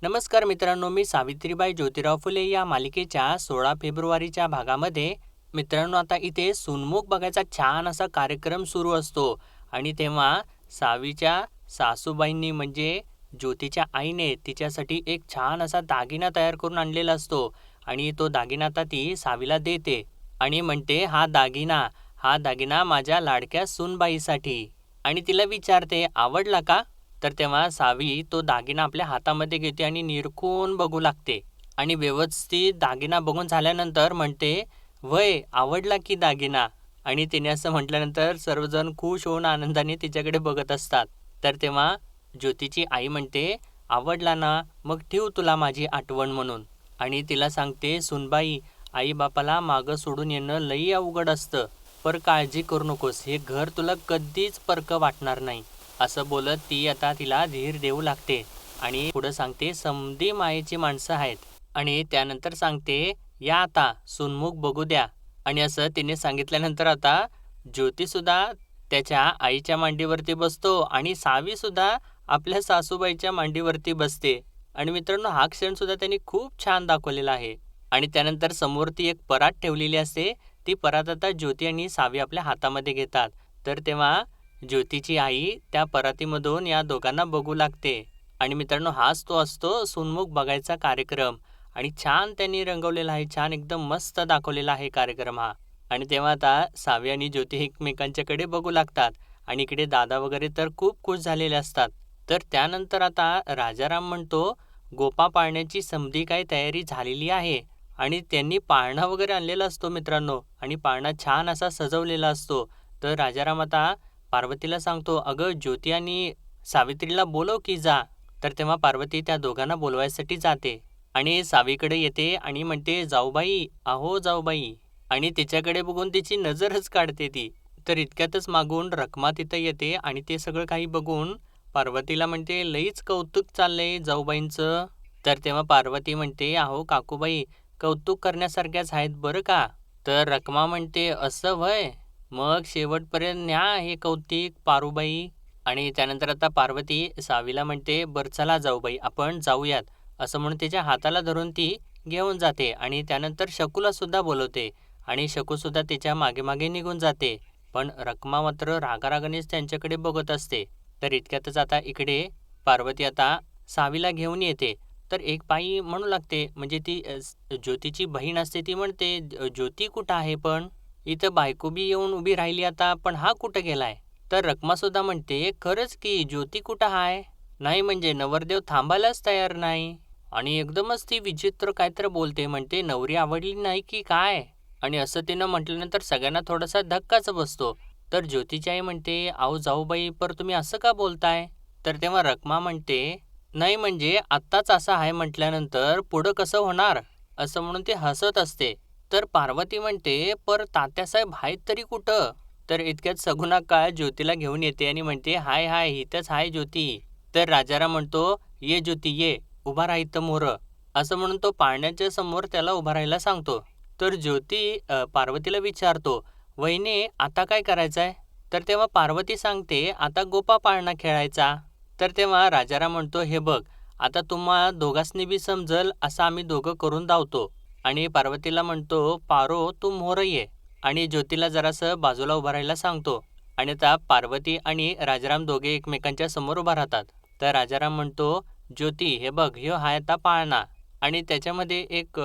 नमस्कार मित्रांनो, मी सावित्रीबाई ज्योतिराव फुले या मालिकेच्या 16 फेब्रुवारीच्या भागामध्ये मित्रांनो आता इथे सुनमुख बघायचा छान असा कार्यक्रम सुरू असतो आणि तेव्हा सावीच्या सासूबाईंनी म्हणजे ज्योतीच्या आईने तिच्यासाठी एक छान असा दागिना तयार करून आणलेला असतो आणि तो दागिना आता ती सावीला देते आणि म्हणते हा दागिना माझ्या लाडक्या सूनबाईसाठी आणि तिला विचारते आवडला का? तर तेव्हा सावी तो दागिना आपल्या हातामध्ये घेते आणि निरखून बघू लागते आणि व्यवस्थित दागिना बघून झाल्यानंतर म्हणते, "वय आवडला की दागिना?" आणि तिने असं म्हटल्यानंतर सर्वजण खुश होऊन आनंदाने तिच्याकडे बघत असतात. तर तेव्हा ज्योतीची आई म्हणते, "आवडला ना? मग ठेवू तुला माझी आठवण म्हणून." आणि तिला सांगते, "सुनबाई, आई-बापाला मागं सोडून येणं लई अवघड असतं. पण काळजी करू नकोस, हे घर तुला कधीच परकं वाटणार नाही." असं बोलत ती आता तिला धीर देऊ लागते आणि पुढं सांगते समधी मायेची माणसं आहेत आणि त्यानंतर सांगते या आता सुनमुख बघू द्या आणि असं तिने सांगितल्यानंतर आता ज्योतीसुद्धा त्याच्या आईच्या मांडीवरती बसतो आणि सावीसुद्धा आपल्या सासूबाईच्या मांडीवरती बसते आणि मित्रांनो हा क्षणसुद्धा त्यांनी खूप छान दाखवलेला आहे आणि त्यानंतर समोर ती एक परात ठेवलेली असते. ती परात आता ज्योती आणि सावी आपल्या हातामध्ये घेतात. तर तेव्हा ज्योतीची आई त्या परातीमधून या दोघांना बघू लागते आणि मित्रांनो हाच तो असतो सुनमुख बघायचा कार्यक्रम आणि छान त्यांनी रंगवलेला आहे. छान एकदम मस्त दाखवलेला आहे कार्यक्रम हा. आणि तेव्हा आता सावी आणि ज्योती एकमेकांच्याकडे बघू लागतात आणि इकडे दादा वगैरे तर खूप खुश झालेले असतात. तर त्यानंतर आता राजाराम म्हणतो गोपा पाळण्याची समधी काही तयारी झालेली आहे आणि त्यांनी पाळणा वगैरे आणलेला असतो मित्रांनो आणि पाळणा छान असा सजवलेला असतो. तर राजाराम आता पार्वतीला सांगतो, "अगं ज्योती आणि सावित्रीला बोलव की जा." तर तेव्हा पार्वती त्या दोघांना बोलवायसाठी जाते आणि सावीकडे येते आणि म्हणते, "जाऊबाई, अहो जाऊबाई." आणि तिच्याकडे बघून तिची नजरच काढते ती. तर इतक्यातच मागून रखमा तिथं येते आणि ते सगळं काही बघून पार्वतीला म्हणते, "लईच कौतुक चाललंय जाऊबाईंचं." तर तेव्हा पार्वती म्हणते, "अहो काकूबाई, कौतुक करण्यासारख्याच आहेत बरं का." तर रखमा म्हणते, "असं व्हय? मग शेवटपर्यंत न्या हे कौतिक पारूबाई." आणि त्यानंतर आता पार्वती सावीला म्हणते, "बरं चला जाऊबाई आपण जाऊयात." असं म्हणून तिच्या हाताला धरून ती घेऊन जाते आणि त्यानंतर शकूला सुद्धा बोलवते आणि शकूसुद्धा तिच्या मागे मागे निघून जाते. पण रखमा मात्र रागारागानेच त्यांच्याकडे बघत असते. तर इतक्यातच आता इकडे पार्वती आता सावीला घेऊन येते. तर एक बाई म्हणू लागते म्हणजे ती ज्योतीची बहीण असते ती म्हणते, "ज्योती कुठं आहे पण? इथं बायको बी येऊन उभी राहिली आता, पण हा कुठं गेलाय?" तर रखमासुद्धा म्हणते, "खरंच की ज्योती कुठं आहे?" नाही म्हणजे नवरदेव थांबायलाच तयार नाही आणि एकदमच ती विचित्र काहीतरी बोलते म्हणते, "नवरी आवडली नाही की काय?" आणि असं तिनं म्हटल्यानंतर सगळ्यांना थोडासा धक्काच बसतो. तर ज्योतीची आई म्हणते, "अहो जाऊबाई, पर तुम्ही असं का बोलताय?" तर तेव्हा रखमा म्हणते, "नाही म्हणजे आत्ताच असं आहे म्हटल्यानंतर पुढं कसं होणार?" असं म्हणून ती हसत असते. तर पार्वती म्हणते, "पर तात्यासाहेब आहेत तरी कुठं?" तर इतक्यात सगुणाकाळ ज्योतीला घेऊन येते आणि म्हणते, "हाय हाय इथंच आहे ज्योती." तर राजाराम म्हणतो, "ये ज्योती ये, उभा राहा इथं मोरं." असं म्हणून तो पाळण्याच्या समोर त्याला उभा राहायला सांगतो. तर ज्योती पार्वतीला विचारतो, "वहिनी आता काय करायचंय?" तर तेव्हा पार्वती सांगते, "आता गोपा पाळणा खेळायचा." तर तेव्हा राजाराम म्हणतो, "हे बघ, आता तुम्हा दोघांसनी बी समजल असं आम्ही दोघं करून धावतो." आणि पार्वतीला म्हणतो, "पारो तू मोहरं ये." आणि ज्योतीला जरासं बाजूला उभं राहायला सांगतो आणि आता पार्वती आणि राजाराम दोघे एकमेकांच्या समोर उभा राहतात. तर राजाराम म्हणतो, "ज्योती हे बघ, ह्यो हाय आता पाळणा." आणि त्याच्यामध्ये एक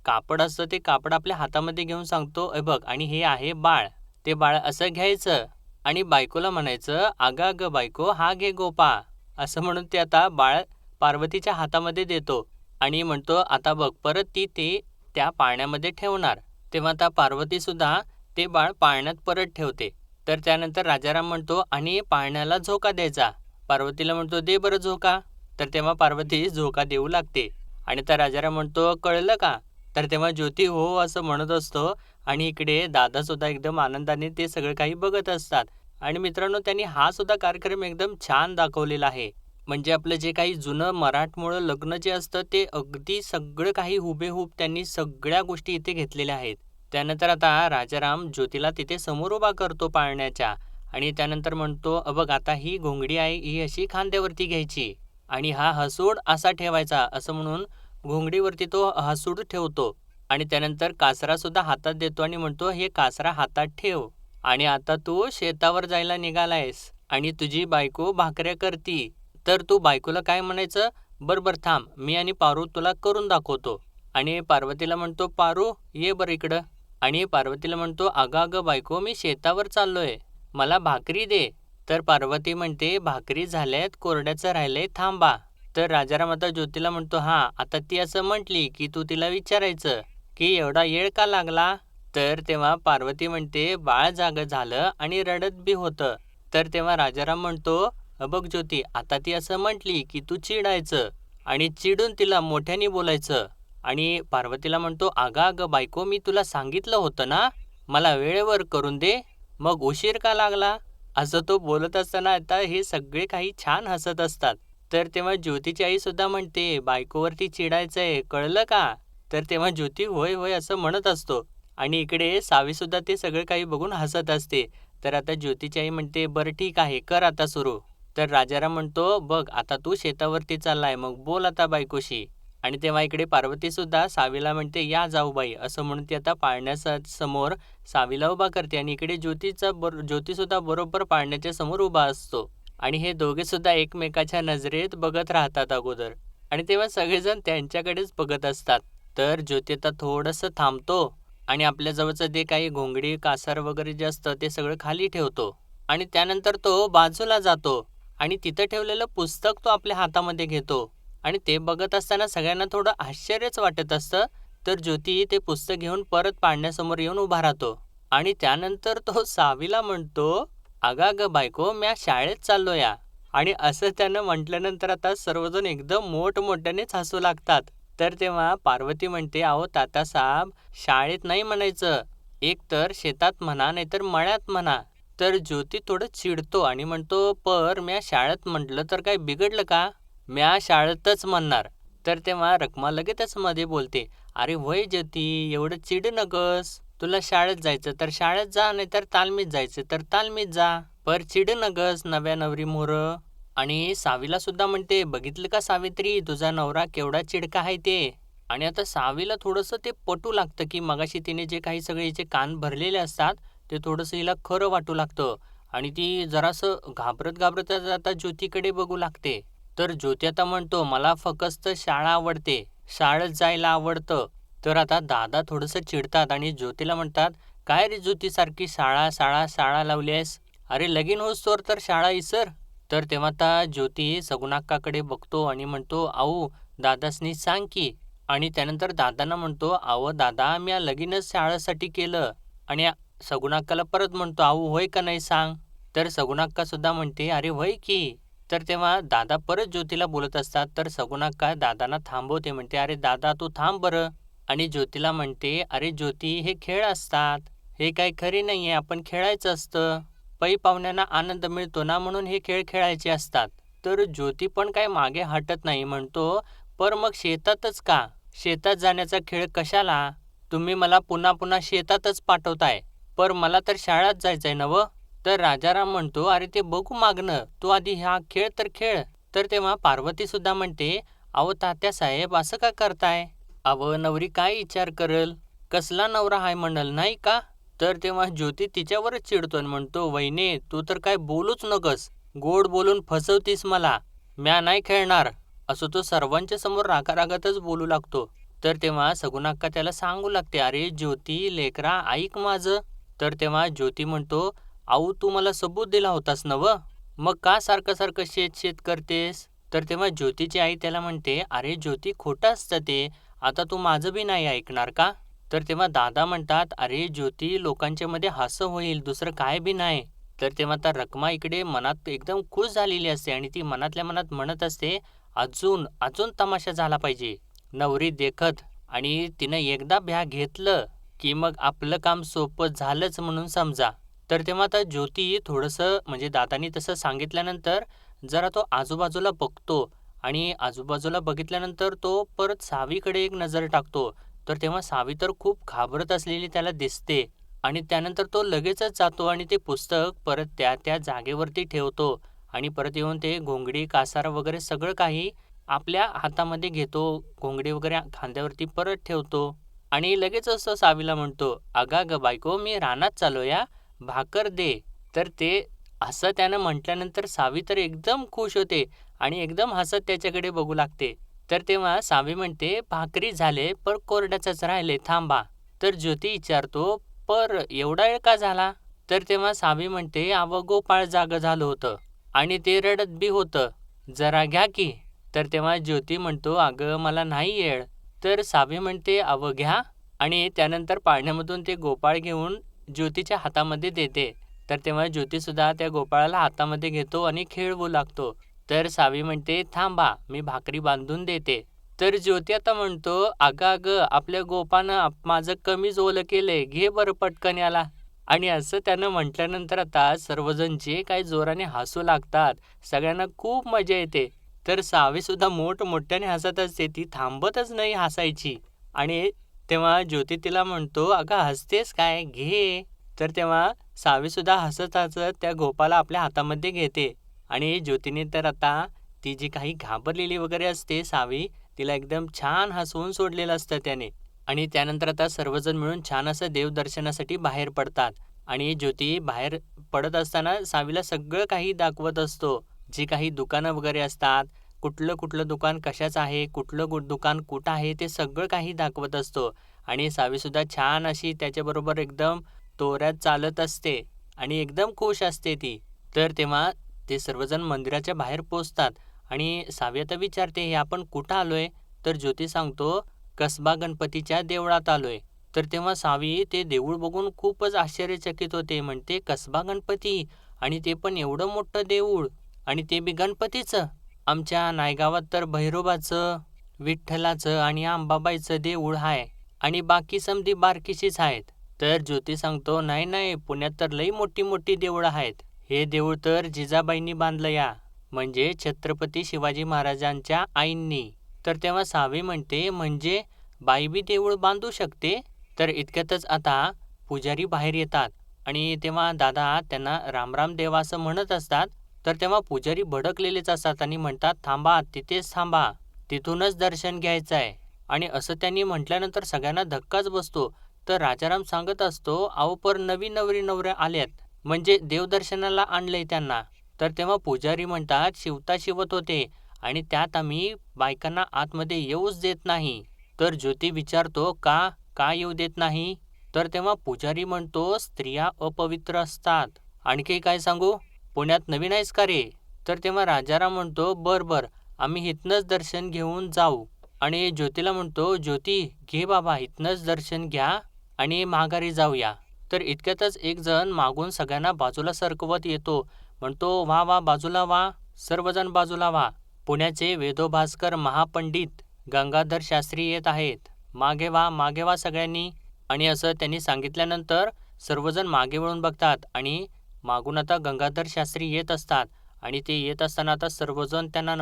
कापड असतं ते कापड आपल्या हातामध्ये घेऊन सांगतो, "हे बघ आणि हे आहे बाळ. ते बाळ असं घ्यायचं आणि बायकोला म्हणायचं, 'अगं अगं बायको हा घे गोपा.'" असं म्हणून ते आता बाळ पार्वतीच्या हातामध्ये देतो आणि म्हणतो, "आता बघ परत ती ते त्या पाळण्यामध्ये ठेवणार." तेव्हा आता पार्वतीसुद्धा ते बाळ पाळण्यात परत ठेवते. तर त्यानंतर राजाराम म्हणतो, "आणि पाळण्याला झोका द्यायचा." पार्वतीला म्हणतो, "दे बरं झोका." तर तेव्हा पार्वती झोका देऊ लागते आणि त्या राजाराम म्हणतो, "कळलं का?" तर तेव्हा ज्योती हो असं म्हणत असतो आणि इकडे दादासुद्धा एकदम आनंदाने ते सगळं काही बघत असतात. आणि मित्रांनो त्यांनी हा सुद्धा कार्यक्रम एकदम छान दाखवलेला आहे. म्हणजे आपलं जे काही जुनं मराठमोळं लग्न जे असतं ते अगदी सगळं काही हुबेहूब त्यांनी सगळ्या गोष्टी इथे घेतलेल्या आहेत. त्यानंतर आता राजाराम ज्योतीला तिथे समोर उभा करतो पाळण्याच्या आणि त्यानंतर म्हणतो, बघ आता ही घोंगडी आहे ही अशी खांद्यावरती घ्यायची." आणि हा हसूड असा ठेवायचा असं म्हणून घोंगडीवरती तो हसूड ठेवतो आणि त्यानंतर कासरासुद्धा हातात देतो आणि म्हणतो, "हे कासरा हातात ठेव आणि आता तू शेतावर जायला निघालायस आणि तुझी बायको भाकऱ्या करती." तर तू बायकोला काय म्हणायचं, "बरं, बरं थांब, मी आणि पारू तुला करून दाखवतो." आणि पार्वतीला म्हणतो, "पारू ये बरं इकडं." आणि पार्वतीला म्हणतो, "अगं, अगं बायको मी शेतावर चाललोय. मला भाकरी दे." तर पार्वती म्हणते, "भाकरी झाल्यात, कोरड्याचं राहिलंय, थांबा." तर राजाराम आता ज्योतीला म्हणतो, "हां, आता ती असं म्हटली की तू तिला विचारायचं की एवढा येळ का लागला?" तर तेव्हा पार्वती म्हणते, "बाळ जागं झालं आणि रडत बी होतं." तर तेव्हा राजाराम म्हणतो, बघ ज्योती, आता ती असं म्हटली की तू चिडायचं आणि चिडून तिला मोठ्याने बोलायचं." आणि पार्वतीला म्हणतो, "अगं, अगं बायको मी तुला सांगितलं होतं ना, मला वेळेवर करून दे, मग उशीर का लागला?" असं तो बोलत असताना आता हे सगळे काही छान हसत असतात. तर तेव्हा ज्योतीची आई सुद्धा म्हणते, "बायकोवरती चिडायचंय, कळलं का?" तर तेव्हा ज्योती "होय, होय" असं म्हणत असतो आणि इकडे सावीसुद्धा ते सगळं काही बघून हसत असते. तर आता ज्योतीची आई म्हणते, "बरं ठीक आहे, कर आता सुरू." तर राजाराम म्हणतो, "बघ आता तू शेतावरती चाललाय, मग बोल आता बायकोशी." आणि तेव्हा इकडे पार्वतीसुद्धा सावीला म्हणते, "या जाऊबाई" असं म्हणून ती आता समोर सावीला उभा करते आणि इकडे ज्योतीसुद्धा बरोबर पाळण्याच्या समोर उभा असतो. आणि हे दोघेसुद्धा एकमेकाच्या नजरेत बघत राहतात अगोदर आणि तेव्हा सगळेजण त्यांच्याकडेच बघत असतात. तर ज्योती आता थोडंसं थांबतो आणि आपल्या जवळचं जे काही घोंगडी, कासर वगैरे जे असतं ते सगळं खाली ठेवतो आणि त्यानंतर तो बाजूला जातो आणि तिथं ठेवलेलं पुस्तक तो आपल्या हातामध्ये घेतो आणि ते बघत असताना सगळ्यांना थोडं आश्चर्यच वाटत असतं. तर ज्योती ते पुस्तक घेऊन परत पाळण्यासमोर येऊन उभा राहतो आणि त्यानंतर तो सावीला म्हणतो, "अगं, अगं बायको म्या शाळेत चाललो या." आणि असं त्यानं म्हटल्यानंतर आता सर्वजण एकदम मोठमोठ्यानेच हसू लागतात. तर तेव्हा पार्वती म्हणते, "अहो तात्यासाहेब, शाळेत नाही म्हणायचं. एक तर शेतात म्हणा, नाहीतर मळ्यात म्हणा." तर ज्योती थोडं चिडतो आणि म्हणतो, "पर म्या शाळेत म्हटलं तर काय बिघडलं का? म्या शाळेतच म्हणणार." तर तेव्हा रखमा लगेचच मध्ये बोलते, "अरे होय ज्योती, एवढं चिडू नकोस. तुला शाळेत जायचं तर शाळेत जा, नाहीतर तालमीत जायचं तर तालमीत जा. पर चिडू नकोस नव्या नवरी मोरं." आणि सावीला सुद्धा म्हणते, "बघितलं का सावित्री, तुझा नवरा केवढा चिडका आहे ते." आणि आता सावीला थोडंसं ते पटू लागतं, की मगाशी तिने जे काही सगळे हिचे कान भरलेले असतात, ते थोडंसं हिला खरं वाटू लागतं आणि ती जरासं घाबरत आता ज्योतीकडे बघू लागते. तर ज्योती आता म्हणतो, "मला फक्त शाळा आवडते, शाळेत जायला आवडतं." तर आता दादा थोडंसं चिडतात आणि ज्योतीला म्हणतात, "काय रे ज्योती सारखी शाळा, शाळा, शाळा लावली आहेस? अरे लगीन होईस्तोवर तर शाळा इसर." तर तेव्हा आता ज्योती सगुणाक्काकडे बघतो आणि म्हणतो, "अहो दादासनी सांग की." आणि त्यानंतर दादांना म्हणतो, "अहो दादा म्या लगीनच शाळेसाठी केलं." आणि सगुणाक्काला परत म्हणतो, "अहो होय का नाही सांग." तर सगुणाक्का सुद्धा म्हणते, "अरे होय की." तर तेव्हा दादा परत ज्योतीला बोलत असतात. तर सगुणाक्का दादांना थांबवते, म्हणते, "अरे दादा तू थांब बरं." आणि ज्योतीला म्हणते, "अरे ज्योती हे खेळ असतात. हे काही खरे नाहीये. आपण खेळायचं असतं. पै पाहुण्यांना आनंद मिळतो ना म्हणून हे खेळ खेळायचे असतात." तर ज्योती पण काय मागे हटत नाही. म्हणतो, "पर मग शेतातच का? शेतात जाण्याचा खेळ कशाला? तुम्ही मला पुन्हा पुन्हा शेतातच पाठवताय. पर मला तर शाळेत जायचंय नवं." तर राजाराम म्हणतो, "अरे ते बघू मागणं. तू आधी हा खेळ तर खेळ." तर तेव्हा पार्वती सुद्धा म्हणते, "अहो तात्यासाहेब असं का करताय? अहो नवरी काय विचार करल? कसला नवरा हाय म्हणल नाही का?" तर तेव्हा ज्योती तिच्यावरच चिडतो आणि म्हणतो, "वहिने तू तर काय बोलूच नकस. गोड बोलून फसवतीस मला. म्या नाही खेळणार." असं तो सर्वांच्या समोर रागारागातच बोलू लागतो. तर तेव्हा सगुणाक्का त्याला सांगू लागते, "अरे ज्योती लेकरा ऐक माझं." तर तेव्हा ज्योती म्हणतो, "अहो तू मला सबूत दिला होतास नवं? मग का सारखं सारखं शेत शेत करतेस?" तर तेव्हा ज्योतीची आई त्याला म्हणते, "अरे ज्योती खोटं असतं ते. आता तू माझं बी नाही ऐकणार का?" तर तेव्हा दादा म्हणतात, "अरे ज्योती लोकांच्या मध्ये हास्य होईल, दुसरं काय बी नाही." तर तेव्हा आता रखमा इकडे मनात एकदम खुश झालेली असते आणि ती मनातल्या मनात म्हणत असते, "अजून, अजून तमाशा झाला पाहिजे." नवरी देखत आणि तिनं एकदा भ्या घेतलं, की मग आपलं काम सोपं झालंच म्हणून समजा. तर तेव्हा आता ज्योती थोडंसं म्हणजे दादांनी तसं सांगितल्यानंतर जरा तो आजूबाजूला बघतो आणि आजूबाजूला बघितल्यानंतर तो परत सावीकडे एक नजर टाकतो. तर तेव्हा सावी तर खूप घाबरत असलेली त्याला दिसते आणि त्यानंतर तो लगेचच जातो आणि ते पुस्तक परत त्या त्या जागेवरती ठेवतो आणि परत येऊन ते घोंगडी, कासार वगैरे सगळं काही आपल्या हातामध्ये घेतो. घोंगडी वगैरे खांद्यावरती परत ठेवतो आणि लगेच असं सावीला म्हणतो, "अगं, अगं बायको, मी रानात चाललोय हां, भाकर दे." तर ते असं त्यानं म्हटल्यानंतर सावी तर एकदम खुश होते आणि एकदम हसत त्याच्याकडे बघू लागते. तर तेव्हा सावी म्हणते, "भाकरी झाले, पण कोरड्याचंच राहिले, थांबा." तर ज्योती विचारतो, "पर एवढा वेळ का झाला?" तर तेव्हा सावी म्हणते, "अहो, गोपाळ जागं झालं होतं आणि ते रडत बी होतं. जरा घ्या की." तर तेव्हा ज्योती म्हणतो, "अगं, मला नाही येळ." तर सावी म्हणते, "अहो, घ्या." आणि त्यानंतर पाळण्यामधून ते गोपाळ घेऊन ज्योतीच्या हातामध्ये देते. तर तेव्हा ज्योतीसुद्धा त्या गोपाळाला हातामध्ये घेतो आणि खेळवू लागतो. तर सावी म्हणते, "थांबा, मी भाकरी बांधून देते." तर ज्योती आता म्हणतो, "अगं, अगं, आपल्या गोपानं माझं कमीज ओलं केलंय, घे बरं पटकन याला." आणि असं त्यानं म्हटल्यानंतर आता सर्वजण जे काही जोराने हसू लागतात. सगळ्यांना खूप मजा येते. तर सावीसुद्धा मोठमोठ्याने हसत असते. ती थांबतच नाही हसायची. आणि तेव्हा ज्योती तिला म्हणतो, "अगं हसतेस काय? घे." तर तेव्हा सावीसुद्धा हसत-हसत त्या गोपाला आपल्या हातामध्ये घेते. आणि ज्योतीने तर आता ती जी काही घाबरलेली वगैरे असते सावी, तिला एकदम छान हसवून सोडलेलं असतं त्याने. आणि त्यानंतर आता सर्वजण मिळून छान असं देवदर्शनासाठी बाहेर पडतात. आणि ज्योती बाहेर पडत असताना सावीला सगळं काही दाखवत असतो. जी काही दुकानं वगैरे असतात, कुठलं-कुठलं दुकान कशाचं आहे, कुठलं दुकान कुठं आहे, ते सगळं काही दाखवत असतो. आणि सावीसुद्धा छान अशी त्याच्याबरोबर एकदम तोऱ्यात चालत असते आणि एकदम खुश असते ती. तर तेव्हा ते सर्वजण मंदिराच्या बाहेर पोहोचतात आणि सावी आता विचारते, "हे आपण कुठं आलोय?" तर ज्योती सांगतो, "कसबा गणपतीच्या देवळात आलोय." तर तेव्हा सावी ते देऊळ बघून खूपच आश्चर्यचकित होते. म्हणते, "कसबा गणपती? आणि ते पण एवढं मोठं देऊळ? आणि ते बी गणपतीचं? आमच्या नायगावात तर भैरोबाचं, विठ्ठलाचं आणि अंबाबाईचं देऊळ आहे आणि बाकी समधी बारकीशीच आहेत." तर ज्योती सांगतो, "नाही, नाही, पुण्यात तर लई मोठी-मोठी देऊळं आहेत. हे देऊळ तर जिजाबाईंनी बांधलं या, म्हणजे छत्रपती शिवाजी महाराजांच्या आईंनी." तर तेव्हा सावी म्हणते, "म्हणजे बाई बी देऊळ बांधू शकते?" तर इतक्यातच आता पुजारी बाहेर येतात आणि तेव्हा दादा त्यांना रामराम देवा असं म्हणत असतात. तर तेव्हा पुजारी भडकलेलेच असतात आणि म्हणतात, "थांबा, तिथेच थांबा. तिथूनच दर्शन घ्यायचं आहे." आणि असं त्यांनी म्हटल्यानंतर सगळ्यांना धक्काच बसतो. तर राजाराम सांगत असतो, "अहो, पर नवी नवरी-नवऱ्या आल्यात, म्हणजे देवदर्शनाला आणलंय त्यांना." तर तेव्हा पुजारी म्हणतात, "शिवता शिवत होते आणि त्यात आम्ही बायकांना आतमध्ये येऊच देत नाही." तर ज्योती विचारतो, "का? का येऊ देत नाही?" तर तेव्हा पुजारी म्हणतो, "स्त्रिया अपवित्र असतात." "आणखी काय सांगू? पुण्यात नवीन आहेस का रे?" तर तेव्हा राजाराम म्हणतो, "बरं, आम्ही इथनंच दर्शन घेऊन जाऊ." आणि ज्योतीला म्हणतो, "ज्योती, घे बाबा, इथनंच दर्शन घ्या आणि माघारी जाऊया." तर इतक्यातच एक जण मागून सगळ्यांना बाजूला सरकवत येतो. म्हणतो, "व्हा, व्हा, बाजूला व्हा, सर्वजण बाजूला व्हा. पुण्याचे वेदोभास्कर महापंडित गंगाधर शास्त्री येत आहेत. मागे व्हा सगळ्यांनी." आणि असं त्यांनी सांगितल्यानंतर सर्वजण मागे वळून बघतात आणि मागून आता गंगाधर शास्त्री येत असतात. आणि ते येत असताना आता सर्वजण त्यांना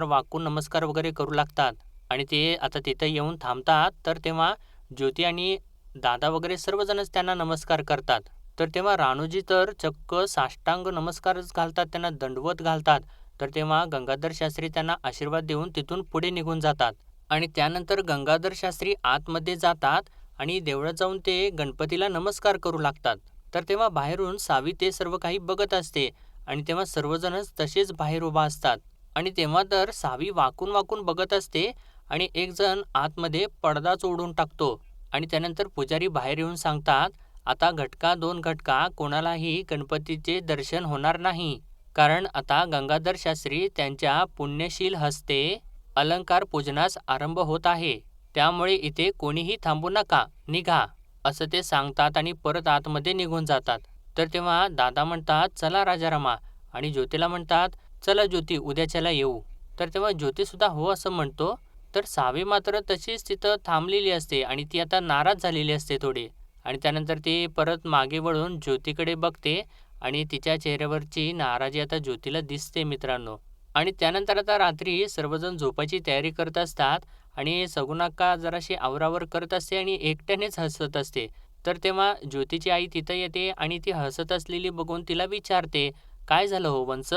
वाकून नमस्कार वगैरे करू लागतात. आणि ते आता तिथं येऊन थांबतात. तर तेव्हा ज्योती आणि दादा वगैरे सर्वजणच त्यांना नमस्कार करतात. तर तेव्हा राणूजी तर चक्क साष्टांग नमस्कारच घालतात, त्यांना दंडवत घालतात. तर तेव्हा गंगाधर शास्त्री त्यांना आशीर्वाद देऊन तिथून पुढे निघून जातात. आणि त्यानंतर गंगाधर शास्त्री आतमध्ये जातात आणि देवळात जाऊन ते गणपतीला नमस्कार करू लागतात. तर तेव्हा बाहेरून सावी ते सर्व काही बघत असते आणि तेव्हा सर्वजणच तसेच बाहेर उभा असतात. आणि तेव्हा तर सावी वाकून बघत असते आणि एक जण आतमध्ये पडदाच ओढून टाकतो. आणि त्यानंतर पुजारी बाहेर येऊन सांगतात, "आता घटका 2 घटका कोणालाही गणपतीचे दर्शन होणार नाही. कारण आता गंगाधर शास्त्री त्यांच्या पुण्यशील हस्ते अलंकार पूजनास आरंभ होत आहे. त्यामुळे इथे कोणीही थांबू नका, निघा." असं ते सांगतात आणि परत आतमध्ये निघून जातात. तर तेव्हा दादा म्हणतात, "चला राजारामा." आणि ज्योतीला म्हणतात, "चला ज्योती, उद्याच्याला येऊ." तर तेव्हा ज्योतीसुद्धा हो असं म्हणतो. तर सावी मात्र तशीच तिथं थांबलेली असते आणि ती आता नाराज झालेली असते थोडी. आणि त्यानंतर ती परत मागे वळून ज्योतीकडे बघते आणि तिच्या चेहऱ्यावरची नाराजी आता ज्योतीला दिसते मित्रांनो. आणि त्यानंतर आता रात्री सर्वजण झोपायची तयारी करत असतात आणि सगुणाक्का जराशी आवरावर करत असते आणि एकट्यानेच हसत असते. तर तेव्हा ज्योतीची आई तिथं येते आणि ती हसत असलेली बघून तिला विचारते, "काय झालं हो वंस?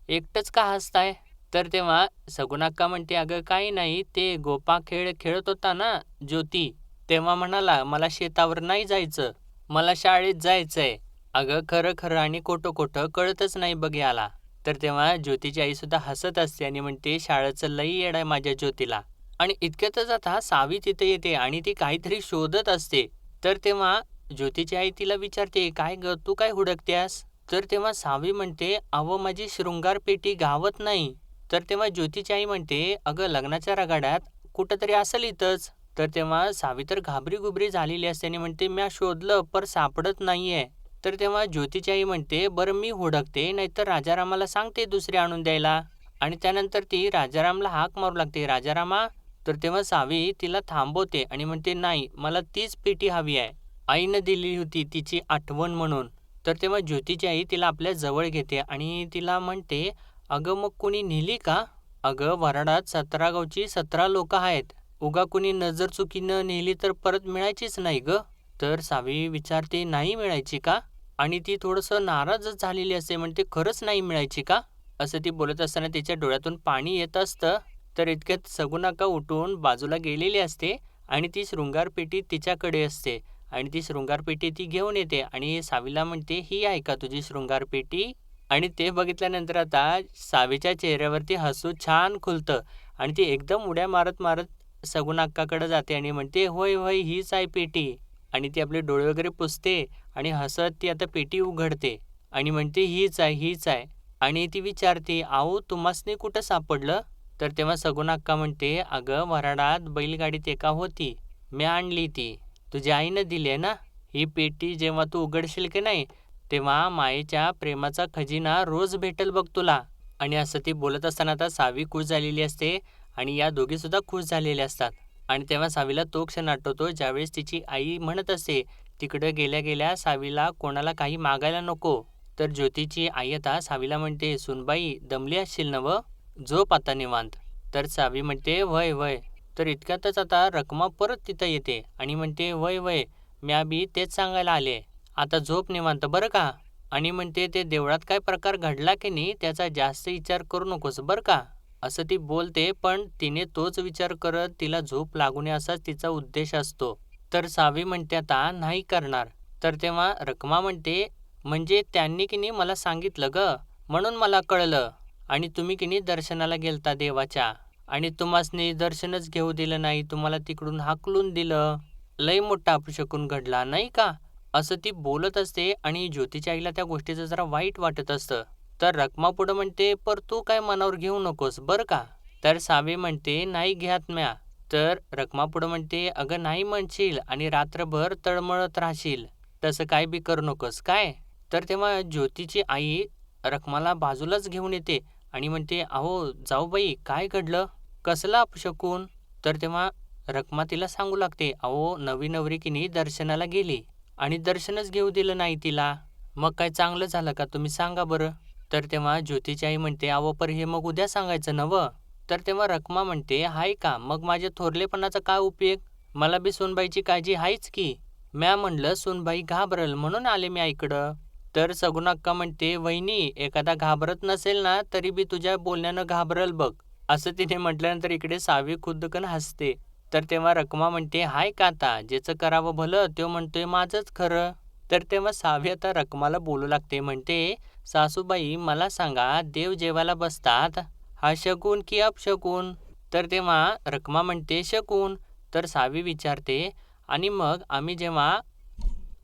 एकटंच का हसताय? तर तेव्हा सगुणाक्का म्हणते, "अगं काही नाही, ते गोपा खेळ खेळत होता ना ज्योती, तेव्हा म्हणाला, 'मला शेतावर नाही जायचं, मला शाळेत जायचंय.' अगं खरं खरं आणि खोटं खोटं कळतच नाही बघ याला." तर तेव्हा ज्योतीची आईसुद्धा हसत असते आणि म्हणते, "शाळेचं लई येड आहे माझ्या ज्योतीला." आणि इतक्यातच आता सावी तिथे येते आणि ती काहीतरी शोधत असते. तर तेव्हा ज्योतीची आई तिला विचारते, "काय गं, तू काय हुडकतेस?" तर तेव्हा सावी म्हणते, "अहो माझी शृंगार पेटी गावत नाही." तर तेव्हा ज्योतीची आई म्हणते, "अगं लग्नाच्या रगाड्यात कुठंतरी असेल इथंच." तर तेव्हा सावी तर घाबरी-गुबरी झालेली असते आणि म्हणते, "म्या शोधलं पण सापडत नाहीये." तर तेव्हा ज्योतीची आई म्हणते, "बरं मी हुडकते, नाहीतर राजारामाला सांगते दुसरी आणून द्यायला." आणि त्यानंतर ती राजारामला हाक मारू लागते, "राजारामा." तर तेव्हा सावी तिला थांबवते आणि म्हणते, "नाही, मला तीच पेटी हवी आहे. आईनं दिली होती तिची आठवण म्हणून." तर तेव्हा ज्योतीची आई तिला आपल्या जवळ घेते आणि तिला म्हणते, "अगं मग कुणी नेली का? अगं वराडात 17 गावची 17 लोकं आहेत. उगा कुणी नजर चुकीनं नेली तर परत मिळायचीच नाही गं." तर सावी विचारते, "नाही मिळायची का?" आणि ती थोडंसं नाराजच झालेली असते. म्हणते, "खरंच नाही मिळायची का?" असं ती बोलत असताना तिच्या डोळ्यातून पाणी येत असतं. तर इतक्यात सगुणाका उठून बाजूला गेलेली असते आणि ती शृंगारपेटी तिच्याकडे असते आणि ती शृंगारपेटी ती घेऊन येते आणि सावीला म्हणते, "ही आहे का तुझी शृंगारपेटी?" आणि ते बघितल्यानंतर आता सावीच्या चेहऱ्यावरती हसू छान खुलतं आणि ती एकदम उड्या मारत सगुणा अक्काकडे जाते आणि म्हणते, "होय, होय, हीच आहे पेटी." आणि ती आपले डोळे वगैरे पुसते आणि हसत ती आता पेटी उघडते आणि म्हणते, "हीच आहे, हीच आहे." आणि ती विचारते, "अहो, तुम्हासनी कुठं सापडलं?" तर तेव्हा सगुणा अक्का म्हणते, "अगं वऱ्हाडात बैलगाडीत एका होती. मी आणली ती. तुझ्या आईनं दिली आहे ना. ही पेटी जेव्हा तू उघडशील की नाही, तेव्हा मायेच्या प्रेमाचा खजिना रोज भेटेल बघ तुला." आणि असं ती बोलत असताना आता सावी खुश झालेली असते आणि या दोघीसुद्धा खुश झालेल्या असतात. आणि तेव्हा सावीला तो क्षण आठवतो ज्यावेळेस तिची आई म्हणत असते, "तिकडं गेल्या गेल्या सावीला कोणाला काही मागायला नको." तर ज्योतीची आई आता सावीला म्हणते, "सुनबाई दमली असशील नव्ह? झोप आता निवांत." तर सावी म्हणते, "व्हय व्हय." तर इतक्यातच आता रखमा परत तिथं येते आणि म्हणते, "व्हय व्हय, म्या बी तेच सांगायला आले. आता झोप निवांत बरं का." आणि म्हणते, "ते देवळात काय प्रकार घडला की नाही त्याचा जास्त विचार करू नकोस बरं का." असं ती बोलते, पण तिने तोच विचार करत तिला झोप लागू नये असाच तिचा उद्देश असतो. तर सावी म्हणते, "आता नाही करणार." तर तेव्हा रखमा म्हणते, "म्हणजे त्यांनी की नाही मला सांगितलं गं, म्हणून मला कळलं. आणि तुम्ही की नाही दर्शनाला गेलता देवाच्या आणि तुम्हासनी दर्शनच घेऊ दिलं नाही, तुम्हाला तिकडून हाकलून दिलं. लय मोठा अपशकुन घडला, नाही का?" असं ती बोलत असते आणि ज्योतीच्या आईला त्या गोष्टीचं जरा वाईट वाटत असतं. तर रखमा पुढं म्हणते, "पर तू काय मनावर घेऊ नकोस बरं का." तर सावी म्हणते, "नाही घ्यात म्या." तर रखमा पुढं म्हणते, "अगं नाही म्हणशील आणि रात्रभर तळमळत राहशील. तसं काय बी करू नकोस काय." तर तेव्हा ज्योतीची आई रखमाला बाजूलाच घेऊन येते आणि म्हणते, "अहो जाऊबाई काय घडलं? कसला अपशकुन?" तर तेव्हा रखमा तिला सांगू लागते, "अहो नवी नवरी की नाही दर्शनाला गेली आणि दर्शनच घेऊ दिलं नाही तिला. मग काय चांगलं झालं का तुम्ही सांगा बरं?" तर तेव्हा ज्योतीची आई म्हणते, "अहो पर हे मग उद्या सांगायचं नव्हं." तर तेव्हा रखमा म्हणते, "हाय का मग माझ्या थोरलेपणाचा काय उपयोग? मला बी सूनबाईची काळजी आहेच की. म्या म्हणलं सूनबाई घाबरल म्हणून आले मी आईकडं." तर सगुणाक्का म्हणते, "वहिनी एखादा घाबरत नसेल ना तरी बी तुझ्या बोलण्यानं घाबरल बघ." असं तिने म्हटल्यानंतर इकडे सावी खुदकन हसते. तर तेव्हा रखमा म्हणते, "हाय का आता ज्याचं करावं भलं त्यो म्हणतोय माझंच खरं." तर तेव्हा सावी आता रखमाला बोलू लागते म्हणते, "सासूबाई मला सांगा देव जेवायला बसतात हा शकुन की अपशकुन?" तर तेव्हा रखमा म्हणते, "शकुन." तर सावी विचारते, "आणि मग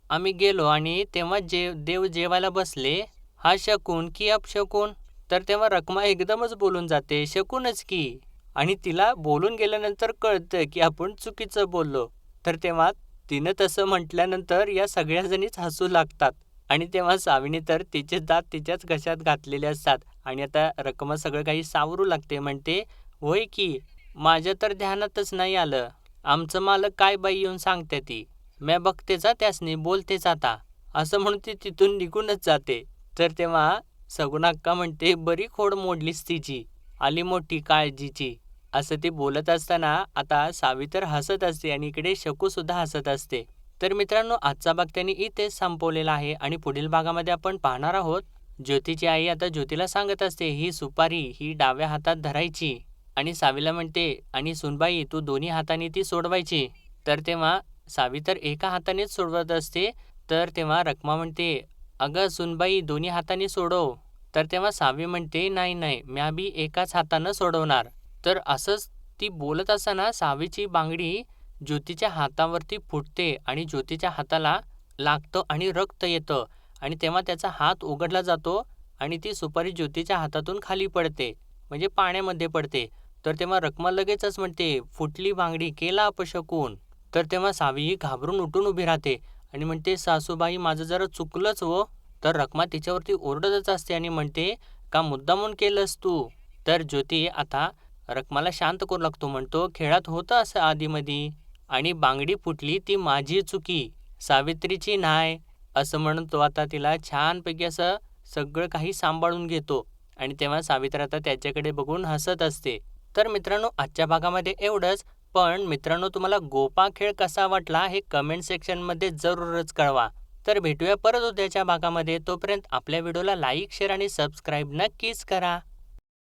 आम्ही गेलो आणि तेव्हा देव जेवायला बसले, हा शकुन की अपशकुन?" तर तेव्हा रखमा एकदमच बोलून जाते, "शकुनच की." आणि तिला बोलून गेल्यानंतर कळतं की आपण चुकीचं बोललो. तर तेव्हा तिनं तसं म्हटल्यानंतर या सगळ्या जणीच हसू लागतात. आणि तेव्हा सावीने तर तिचे दात तिच्याच घशात घातलेले असतात आणि आता रखमा सगळं काही सावरू लागते. म्हणते, "होय की, माझ्या तर ध्यानातच नाही आलं. आमचं मालक काय बाई येऊन सांगते ती. म्या बघतेच त्यासनी बोलतेच आता." असं म्हणून ती तिथून निघूनच जाते. तर तेव्हा सगुणा अक्का म्हणते, "बरी खोड मोडलीस तिची. आली मोठी काळजीची." असं ती बोलत असताना आता सावी तर हसत असते आणि इकडे शकूसुद्धा हसत असते. तर मित्रांनो आजचा भाग त्यांनी इथेच संपवलेला आहे आणि पुढील भागामध्ये आपण पाहणार आहोत ज्योतीची आई आता ज्योतीला सांगत असते, ही सुपारी ही डाव्या हातात धरायची आणि सावीला म्हणते, आणि सुनबाई तू दोन्ही हाताने ती सोडवायची. तर तेव्हा सावी तर एका हातानेच सोडवत असते. तर तेव्हा रखमा म्हणते, अगं सुनबाई दोन्ही हाताने सोडव. तर तेव्हा सावी म्हणते, नाही नाही म्या बी एकाच हातानं सोडवणार. तर असंच ती बोलत असताना सावीची बांगडी ज्योतीच्या हातावरती फुटते आणि ज्योतीच्या हाताला लागतं आणि रक्त येतं. आणि तेव्हा त्याचा हात उघडला जातो आणि ती सुपारी ज्योतीच्या हातातून खाली पडते, म्हणजे पाण्यामध्ये पडते. तर तेव्हा रखमा लगेचच म्हणते, फुटली बांगडी केला अपशकून. तर तेव्हा सावी ही घाबरून उठून उभी राहते आणि म्हणते, सासूबाई माझं जरा चुकलंच हो. तर रखमा तिच्यावरती ओरडतच असते आणि म्हणते, का मुद्दामून केलंस तू. तर ज्योती आता रखमाला शांत करू लागतो, म्हणतो, खेळात होतं असं आधीमधी आणि बांगडी फुटली ती माझी चुकी, सावित्रीची नाही. असं म्हणून तो आता तिला छानपैकी असं सगळं काही सांभाळून घेतो आणि तेव्हा सावित्री आता त्याच्याकडे बघून हसत असते. तर मित्रांनो आजच्या भागामध्ये एवढंच. पण मित्रांनो तुम्हाला गोपा खेळ कसा वाटला हे कमेंट सेक्शनमध्ये जरूरच कळवा. तर भेटूया परत उद्याच्या भागामध्ये. तोपर्यंत आपल्या व्हिडिओला लाईक शेअर आणि सबस्क्राईब नक्कीच करा.